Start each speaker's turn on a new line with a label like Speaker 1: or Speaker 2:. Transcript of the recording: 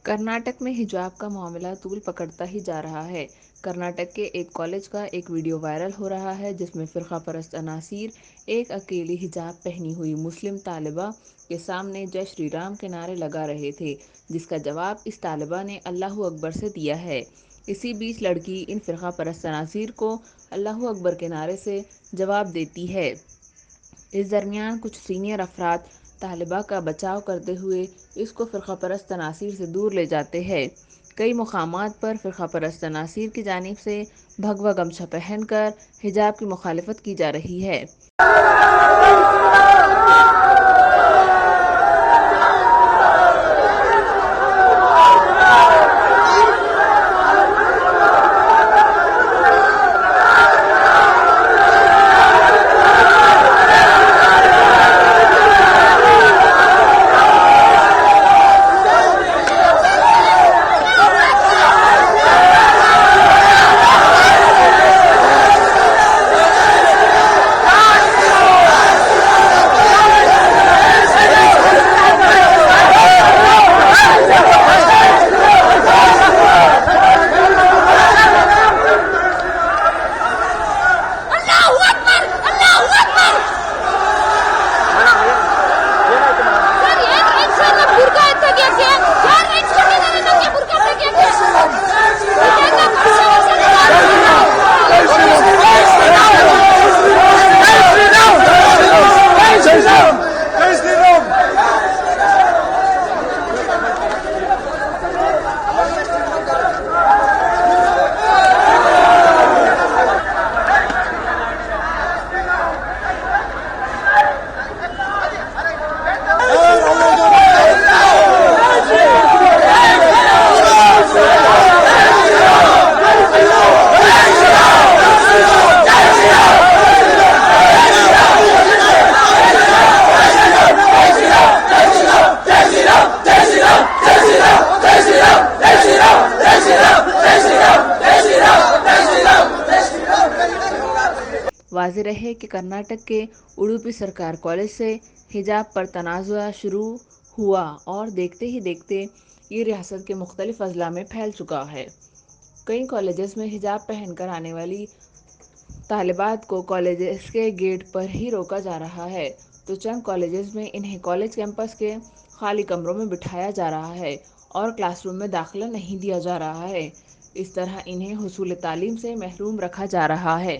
Speaker 1: کرناٹک میں حجاب کا معاملہ طول پکڑتا ہی جا رہا ہے۔ کرناٹک کے ایک کالج کا ایک ویڈیو وائرل ہو رہا ہے جس میں فرقہ پرست عناصر ایک اکیلی حجاب پہنی ہوئی مسلم طالبہ کے سامنے جے شری رام کے نعرے لگا رہے تھے، جس کا جواب اس طالبہ نے اللہ اکبر سے دیا ہے۔ اسی بیچ لڑکی ان فرقہ پرست عناصر کو اللہ اکبر کے نعرے سے جواب دیتی ہے۔ اس درمیان کچھ سینئر افراد طالبہ کا بچاؤ کرتے ہوئے اس کو فرقہ پرست عناصر سے دور لے جاتے ہیں۔ کئی مقامات پر فرقہ پرست عناصر کی جانب سے بھگوا گمچھا پہن کر حجاب کی مخالفت کی جا رہی ہے۔ واضح رہے کہ کرناٹک کے اڈوپی سرکار کالج سے حجاب پر تنازع شروع ہوا اور دیکھتے ہی دیکھتے یہ ریاست کے مختلف اضلاع میں پھیل چکا ہے۔ کئی کالجز میں حجاب پہن کر آنے والی طالبات کو کالجز کے گیٹ پر ہی روکا جا رہا ہے، تو چند کالجز میں انہیں کالج کیمپس کے خالی کمروں میں بٹھایا جا رہا ہے اور کلاس روم میں داخلہ نہیں دیا جا رہا ہے۔ اس طرح انہیں حصول تعلیم سے محروم رکھا جا رہا ہے۔